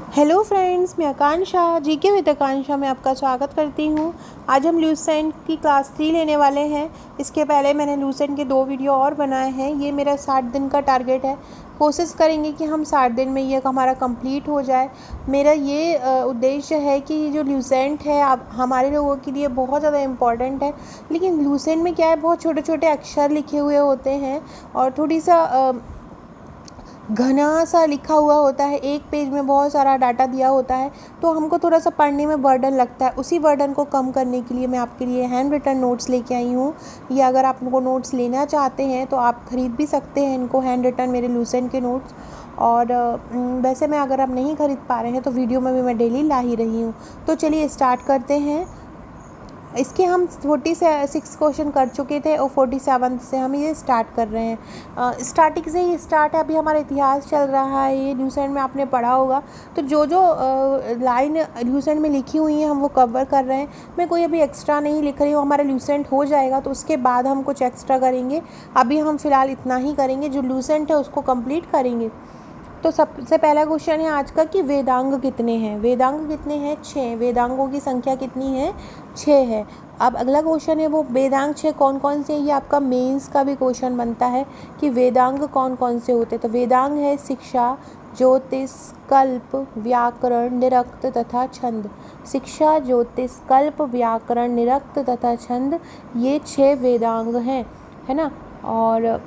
Hello friends, मैं आकांक्षा GK with आकांक्षा में आपका स्वागत करती हूँ। आज हम लूसेंट की क्लास 3 लेने वाले हैं। इसके पहले मैंने लूसेंट के 2 वीडियो और बनाए हैं। ये मेरा 60 दिन का टारगेट है। कोशिश करेंगे कि हम 60 दिन में ये हमारा कंप्लीट हो जाए। मेरा ये उद्देश्य है कि ये जो लूसेंट है आप हमारे लोगों के लिए बहुत ज़्यादा इम्पॉर्टेंट है। लेकिन लूसेंट में क्या है, बहुत छोटे छोटे अक्षर लिखे हुए होते हैं और थोड़ी सा घना सा लिखा हुआ होता है। एक पेज में बहुत सारा डाटा दिया होता है, तो हमको थोड़ा सा पढ़ने में बर्डन लगता है। उसी बर्डन को कम करने के लिए मैं आपके लिए हैंड रिटन नोट्स लेके आई हूँ। या अगर आप इनको नोट्स लेना चाहते हैं तो आप ख़रीद भी सकते हैं इनको, हैंड रिटन मेरे लूसेंट के नोट्स। और वैसे मैं अगर आप नहीं ख़रीद पा रहे हैं तो वीडियो में भी मैं डेली ला ही रही हूँ। तो चलिए स्टार्ट करते हैं। इसके हम 46 क्वेश्चन कर चुके थे और 47 से हम ये स्टार्ट कर रहे हैं। स्टार्टिंग से ही स्टार्ट है। अभी हमारा इतिहास चल रहा है। ये लूसेंट में आपने पढ़ा होगा, तो जो लाइन लूसेंट में लिखी हुई हैं हम वो कवर कर रहे हैं। मैं कोई अभी एक्स्ट्रा नहीं लिख रही हूँ। हमारा लूसेंट हो जाएगा तो उसके बाद हम कुछ एक्स्ट्रा करेंगे। अभी हम फ़िलहाल इतना ही करेंगे, जो लूसेंट है उसको कंप्लीट करेंगे। तो सबसे पहला क्वेश्चन है आज का कि वेदांग कितने हैं। वेदांग कितने हैं? 6। वेदांगों की संख्या कितनी है? 6 है। अब अगला क्वेश्चन है वो वेदांग 6 कौन कौन से हैं। ये आपका मेंस का भी क्वेश्चन बनता है कि वेदांग कौन कौन से होते हैं। तो वेदांग है शिक्षा, ज्योतिष, कल्प, व्याकरण, निरक्त तथा छंद। शिक्षा, ज्योतिष, कल्प, व्याकरण, निरक्त तथा छंद, ये 6 वेदांग हैं, है ना। और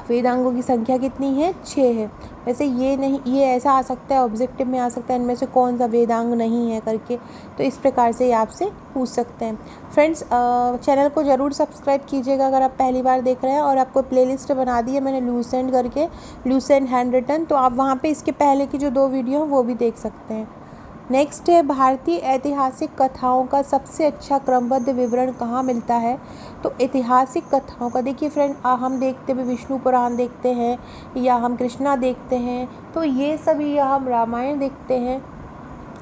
वेदांगों की संख्या कितनी है? 6 है। वैसे ये नहीं, ये ऐसा आ सकता है, ऑब्जेक्टिव में आ सकता है इनमें से कौन सा वेदांग नहीं है करके, तो इस प्रकार से ये आपसे पूछ सकते हैं। फ्रेंड्स, चैनल को ज़रूर सब्सक्राइब कीजिएगा अगर आप पहली बार देख रहे हैं। और आपको प्लेलिस्ट बना दी है मैंने लूसेंट करके, लूसेंट हैंड रिटन, तो आप वहाँ पे इसके पहले की जो 2 वीडियो हैं वो भी देख सकते हैं। नेक्स्ट है भारतीय ऐतिहासिक कथाओं का सबसे अच्छा क्रमबद्ध विवरण कहाँ मिलता है। तो ऐतिहासिक कथाओं का देखिए फ्रेंड, हम देखते भी विष्णु पुराण देखते हैं या हम कृष्णा देखते हैं, तो ये सभी, या हम रामायण देखते हैं,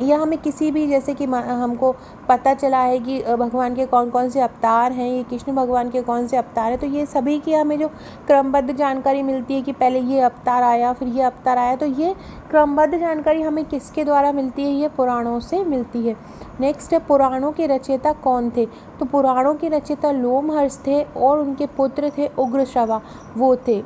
या हमें किसी भी, जैसे कि हमको पता चला है कि भगवान के कौन कौन से अवतार हैं, ये कृष्ण भगवान के कौन से अवतार हैं, तो ये सभी की हमें जो क्रमबद्ध जानकारी मिलती है कि पहले ये अवतार आया फिर ये अवतार आया, तो ये क्रमबद्ध जानकारी हमें किसके द्वारा मिलती है? ये पुराणों से मिलती है। नेक्स्ट है पुराणों के रचयिता कौन थे। तो पुराणों के रचयिता लोमहर्ष थे और उनके पुत्र थे उग्रश्रवा, वो थे।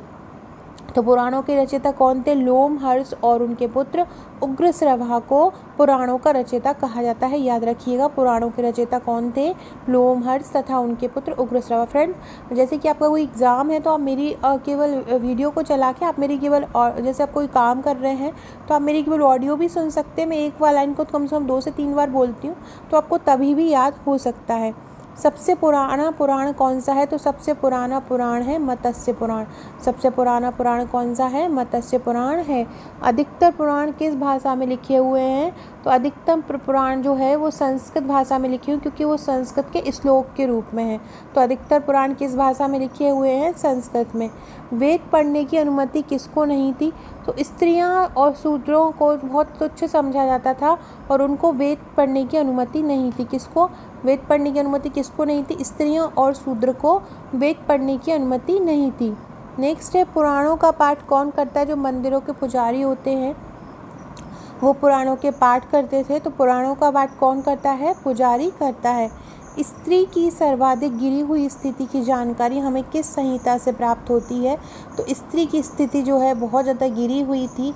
तो पुराणों के रचयिता कौन थे? लोमहर्ष और उनके पुत्र उग्रश्रवा को पुराणों का रचयिता कहा जाता है। याद रखिएगा, पुराणों के रचयिता कौन थे? लोमहर्ष तथा उनके पुत्र उग्रश्रवा। फ्रेंड, जैसे कि आपका कोई एग्ज़ाम है तो आप मेरी केवल वीडियो को चला के आप मेरी केवल, जैसे आप कोई काम कर रहे हैं तो आप मेरी केवल ऑडियो भी सुन सकते हैं। मैं एक बार लाइन को कम से कम 2 से 3 बार बोलती हूँ, तो आपको तभी भी याद हो सकता है। सबसे पुराना पुराण कौन सा है? तो सबसे पुराना पुराण है मत्स्य पुराण। सबसे पुराना पुराण कौन सा है? मत्स्य पुराण है। अधिकतर पुराण किस भाषा में लिखे हुए हैं? तो अधिकतम पुराण जो है वो संस्कृत भाषा में लिखे हुए, क्योंकि वो संस्कृत के श्लोक के रूप में है। तो अधिकतर पुराण किस भाषा में लिखे हुए हैं? संस्कृत में। वेद पढ़ने की अनुमति किसको नहीं थी? तो स्त्रियां और शूद्रों को बहुत तुच्छ समझा जाता था और उनको वेद पढ़ने की अनुमति नहीं थी। किसको वेद पढ़ने की अनुमति किसको नहीं थी? स्त्रियों और शूद्र को वेद पढ़ने की अनुमति नहीं थी। नेक्स्ट है पुराणों का पाठ कौन करता है? जो मंदिरों के पुजारी होते हैं वो पुराणों के पाठ करते थे। तो पुराणों का पाठ कौन करता है? पुजारी करता है। स्त्री की सर्वाधिक गिरी हुई स्थिति की जानकारी हमें किस संहिता से प्राप्त होती है? तो स्त्री की स्थिति जो है बहुत ज़्यादा गिरी हुई थी,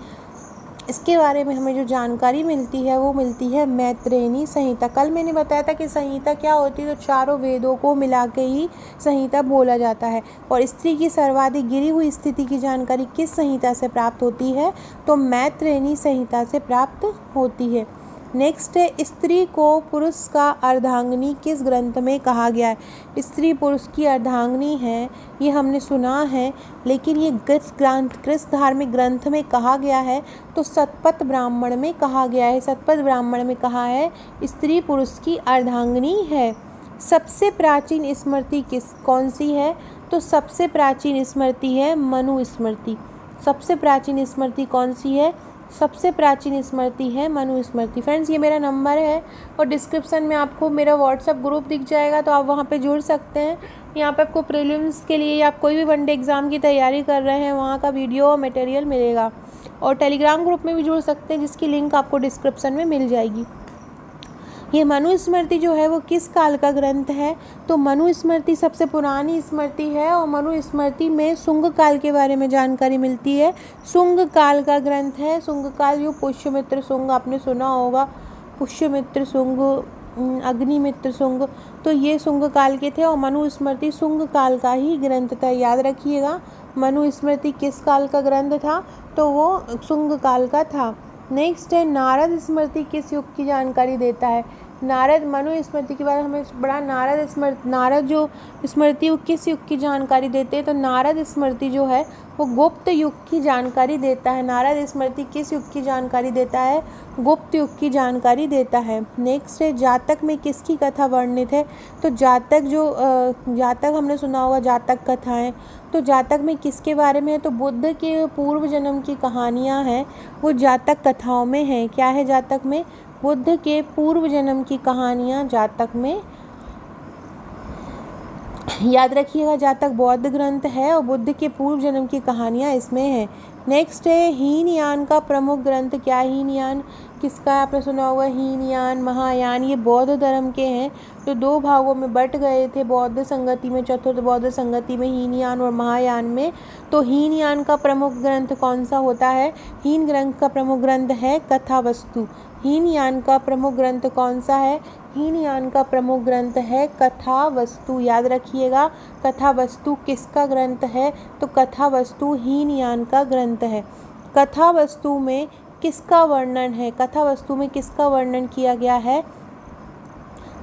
इसके बारे में हमें जो जानकारी मिलती है वो मिलती है मैत्रेयी संहिता। कल मैंने बताया था कि संहिता क्या होती है, तो चारों वेदों को मिला के ही संहिता बोला जाता है। और स्त्री की सर्वाधिक गिरी हुई स्थिति की जानकारी किस संहिता से प्राप्त होती है? तो मैत्रेयी संहिता से प्राप्त होती है। नेक्स्ट है स्त्री को पुरुष का अर्धांगिनी किस ग्रंथ में कहा गया है। स्त्री पुरुष की अर्धांगिनी है, ये हमने सुना है, लेकिन ये किस धार्मिक ग्रंथ में कहा गया है? तो शतपथ ब्राह्मण में कहा गया है। शतपथ ब्राह्मण में कहा है स्त्री पुरुष की अर्धांगिनी है। सबसे प्राचीन स्मृति कौन सी है? तो सबसे प्राचीन स्मृति है मनु स्मृति। सबसे प्राचीन स्मृति कौन सी है? सबसे प्राचीन स्मृति है मनु स्मृति। फ्रेंड्स, ये मेरा नंबर है और डिस्क्रिप्शन में आपको मेरा व्हाट्सएप ग्रुप दिख जाएगा, तो आप वहाँ पे जुड़ सकते हैं। यहाँ पे आपको प्रीलिम्स के लिए या आप कोई भी वनडे एग्ज़ाम की तैयारी कर रहे हैं वहाँ का वीडियो और मटेरियल मिलेगा। और टेलीग्राम ग्रुप में भी जुड़ सकते हैं, जिसकी लिंक आपको डिस्क्रिप्शन में मिल जाएगी। ये मनुस्मृति जो है वो किस काल का ग्रंथ है? तो मनुस्मृति सबसे पुरानी स्मृति है और मनुस्मृति में शुंग काल के बारे में जानकारी मिलती है। शुंग काल का ग्रंथ है। शुंग काल जो पुष्यमित्र शुंग आपने सुना होगा, पुष्यमित्र शुंग, अग्निमित्र शुंग, तो ये शुंग काल के थे और मनुस्मृति शुंग काल का ही ग्रंथ था। याद रखिएगा, मनुस्मृति किस काल का ग्रंथ था? तो वो शुंग काल का था। नेक्स्ट है नारद स्मृति किस युग की जानकारी देता है? नारद मनुस्मृति के बाद हमें बड़ा नारद जो स्मृति वो किस युग की जानकारी देते हैं? तो नारद स्मृति जो है वो गुप्त युग की जानकारी देता है। नारद स्मृति किस युग की जानकारी देता है? गुप्त युग की जानकारी देता है। नेक्स्ट है जातक में किसकी कथा वर्णित है? तो जातक हमने सुना होगा, जातक कथाएं, तो जातक में किसके बारे में है? तो बुद्ध के पूर्व जन्म की कहानियाँ हैं, वो जातक कथाओं में हैं। क्या है जातक में? बुद्ध के पूर्व जन्म की कहानियाँ जातक में। याद रखिएगा, जातक बौद्ध ग्रंथ है और बुद्ध के पूर्व जन्म की कहानियाँ इसमें हैं। नेक्स्ट है हीनयान का प्रमुख ग्रंथ क्या? हीनयान किसका है? आपने सुना होगा हीनयान, महायान, ये बौद्ध धर्म के हैं जो 2 भागों में बट गए थे, बौद्ध संगति में, चतुर्थ बौद्ध संगति में, हीनयान और महायान में। तो हीनयान का प्रमुख ग्रंथ कौन सा होता है? हीन ग्रंथ का प्रमुख ग्रंथ है कथावस्तु। हीनयान का प्रमुख ग्रंथ कौन सा है? हीनयान का प्रमुख ग्रंथ है कथावस्तु। याद रखिएगा, कथावस्तु किसका ग्रंथ है? तो कथावस्तु हीनयान का ग्रंथ है। कथावस्तु में किसका वर्णन है? कथावस्तु में किसका वर्णन किया गया है?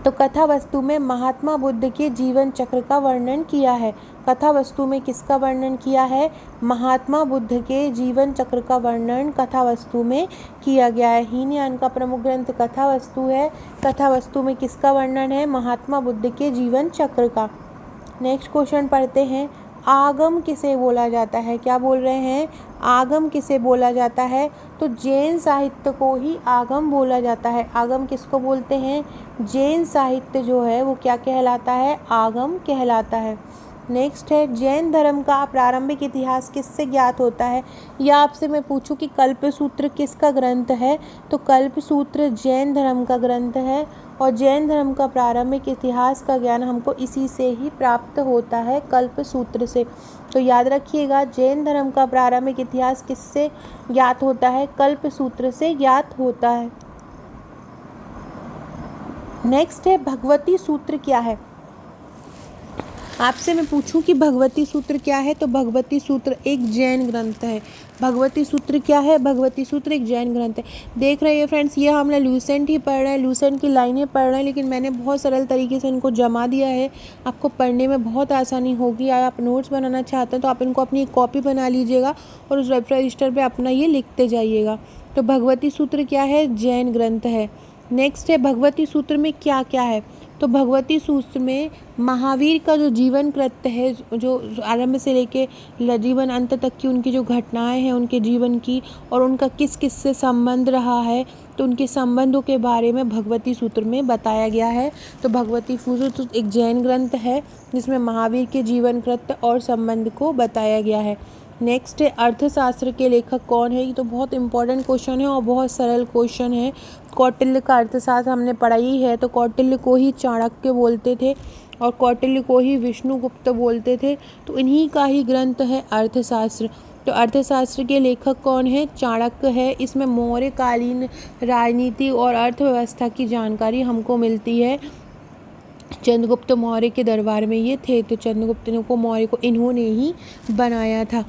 तो कथावस्तु में महात्मा बुद्ध के जीवन चक्र का वर्णन किया है। कथावस्तु में किसका वर्णन किया है? महात्मा बुद्ध के जीवन चक्र का वर्णन कथावस्तु में किया गया है। हीनयान का प्रमुख ग्रंथ कथावस्तु है। कथावस्तु में किसका वर्णन है? महात्मा बुद्ध के जीवन चक्र का। नेक्स्ट क्वेश्चन पढ़ते हैं, आगम किसे बोला जाता है? क्या बोल रहे हैं? आगम किसे बोला जाता है? तो जैन साहित्य को ही आगम बोला जाता है। आगम किसको बोलते हैं? जैन साहित्य जो है वो क्या कहलाता है? आगम कहलाता है। नेक्स्ट है जैन धर्म का प्रारंभिक इतिहास किससे ज्ञात होता है? या आपसे मैं पूछूं कि कल्पसूत्र किसका ग्रंथ है? तो कल्पसूत्र जैन धर्म का ग्रंथ है और जैन धर्म का प्रारंभिक इतिहास का ज्ञान हमको इसी से ही प्राप्त होता है, कल्पसूत्र से। तो याद रखिएगा, जैन धर्म का प्रारंभिक इतिहास किससे ज्ञात होता है? कल्पसूत्र से ज्ञात होता है। नेक्स्ट है भगवती सूत्र क्या है? आपसे मैं पूछूं कि भगवती सूत्र क्या है? तो भगवती सूत्र एक जैन ग्रंथ है। भगवती सूत्र क्या है? भगवती सूत्र एक जैन ग्रंथ है। देख रहे हैं फ्रेंड्स, ये हमने लूसेंट ही पढ़ रहे हैं, लूसेंट की लाइनें पढ़ रहे हैं, लेकिन मैंने बहुत सरल तरीके से इनको जमा दिया है। आपको पढ़ने में बहुत आसानी होगी। आप नोट्स बनाना चाहते हैं तो आप इनको अपनी एक कॉपी बना लीजिएगा और उस रजिस्टर पर अपना ये लिखते जाइएगा। तो भगवती सूत्र क्या है? जैन ग्रंथ है। नेक्स्ट है भगवती सूत्र में क्या क्या है? तो भगवती सूत्र में महावीर का जो जीवन कृत्य है, जो आरंभ से लेके जीवन अंत तक की उनकी जो घटनाएं हैं उनके जीवन की, और उनका किस किस से संबंध रहा है, तो उनके संबंधों के बारे में भगवती सूत्र में बताया गया है। तो भगवती सूत्र एक जैन ग्रंथ है जिसमें महावीर के जीवन कृत्य और संबंध को बताया गया है। नेक्स्ट है अर्थशास्त्र के लेखक कौन है? ये तो बहुत इंपॉर्टेंट क्वेश्चन है और बहुत सरल क्वेश्चन है। कौटिल्य का अर्थशास्त्र हमने पढ़ा ही है। तो कौटिल्य को ही चाणक्य बोलते थे और कौटिल्य को ही विष्णुगुप्त बोलते थे। तो इन्हीं का ही ग्रंथ है अर्थशास्त्र। तो अर्थशास्त्र के लेखक कौन है? चाणक्य है। इसमें मौर्यकालीन राजनीति और अर्थव्यवस्था की जानकारी हमको मिलती है। चंद्रगुप्त मौर्य के दरबार में ये थे, तो चंद्रगुप्त मौर्य को इन्होंने ही बनाया था।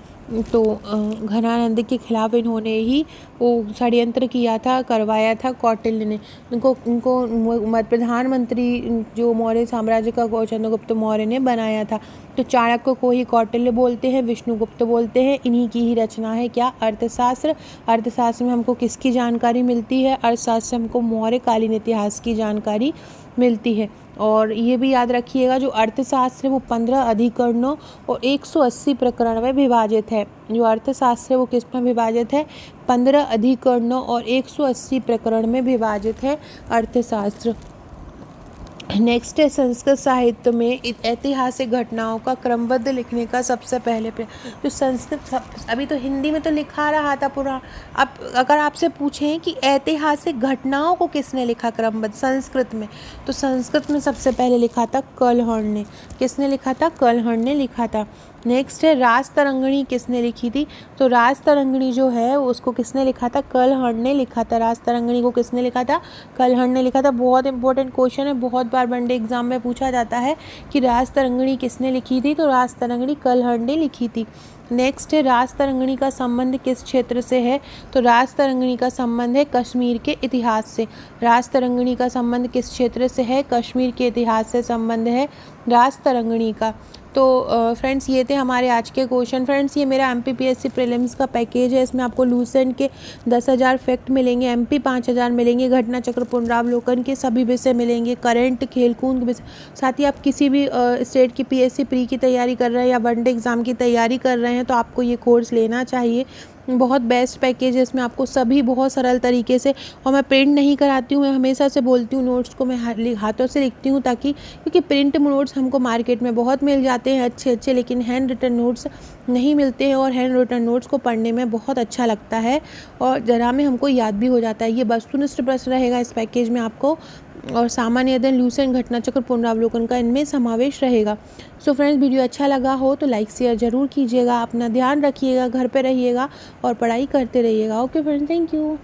तो घनानंद के खिलाफ इन्होंने ही वो षड्यंत्र किया था, करवाया था कौटिल्य ने। उनको प्रधानमंत्री जो मौर्य साम्राज्य का चंद्रगुप्त मौर्य ने बनाया था। तो चाणक्य को ही कौटिल्य बोलते हैं, विष्णुगुप्त बोलते हैं। इन्हीं की ही रचना है क्या? अर्थशास्त्र। अर्थशास्त्र में हमको किसकी जानकारी मिलती है? अर्थशास्त्र से हमको मौर्यकालीन इतिहास की जानकारी मिलती है। और ये भी याद रखिएगा, जो अर्थशास्त्र है वो 15 अधिकरणों और 180 प्रकरण में विभाजित है। जो अर्थशास्त्र है वो किस में विभाजित है? 15 अधिकरणों और 180 प्रकरण में विभाजित है अर्थशास्त्र। नेक्स्ट है संस्कृत साहित्य में ऐतिहासिक घटनाओं का क्रमबद्ध लिखने का सबसे पहले जो संस्कृत अभी तो हिंदी में तो लिखा रहा था पूरा। अब अगर आपसे पूछें कि ऐतिहासिक घटनाओं को किसने लिखा क्रमबद्ध संस्कृत में, तो संस्कृत में सबसे पहले लिखा था कलहण ने। किसने लिखा था? कलहण ने लिखा था। नेक्स्ट है रास तरंगिणी किसने लिखी थी? तो रास तरंगिणी जो है उसको किसने लिखा था? कलहण ने लिखा था। रास तरंगिणी को किसने लिखा था? कलहण ने लिखा था। बहुत इंपॉर्टेंट क्वेश्चन है, बहुत बार वनडे एग्जाम में पूछा जाता है कि रास तरंगिणी किसने लिखी थी? तो रास तरंगिणी कलहण ने लिखी थी। नेक्स्ट है रास तरंगिणी का संबंध किस क्षेत्र से है? तो रास तरंगिणी का संबंध है कश्मीर के इतिहास से। रास तरंगिणी का संबंध किस क्षेत्र से है? कश्मीर के इतिहास से संबंध है रास तरंगिणी का। तो फ्रेंड्स ये थे हमारे आज के क्वेश्चन। फ्रेंड्स ये मेरा MPPSC प्रीलिम्स का पैकेज है, इसमें आपको लूसेंट के 10,000 फैक्ट मिलेंगे, MP 5,000 मिलेंगे, घटना चक्र पुनरावलोकन के सभी विषय मिलेंगे, करंट खेलकूद के विषय। साथ ही आप किसी भी स्टेट की PSC प्री की तैयारी कर रहे हैं या वनडे एग्ज़ाम की तैयारी कर रहे हैं तो आपको ये कोर्स लेना चाहिए। बहुत बेस्ट पैकेज है, इसमें आपको सभी बहुत सरल तरीके से, और मैं प्रिंट नहीं कराती हूँ, मैं हमेशा से बोलती हूँ नोट्स को मैं हाथों से लिखती हूँ, ताकि क्योंकि प्रिंट नोट्स हमको मार्केट में बहुत मिल जाते हैं अच्छे अच्छे, लेकिन हैंड रिटन नोट्स नहीं मिलते हैं, और हैंड रिटन नोट्स को पढ़ने में बहुत अच्छा लगता है और ज़रा में हमको याद भी हो जाता है। ये वस्तुनिष्ठ प्रश्न रहेगा इस पैकेज में आपको, और सामान्य अध्ययन, लूसेंट, घटना चक्र, पुनरावलोकन का इनमें समावेश रहेगा। सो फ्रेंड्स वीडियो अच्छा लगा हो तो लाइक शेयर ज़रूर कीजिएगा, अपना ध्यान रखिएगा, घर पे रहिएगा और पढ़ाई करते रहिएगा। Okay friends, thank you.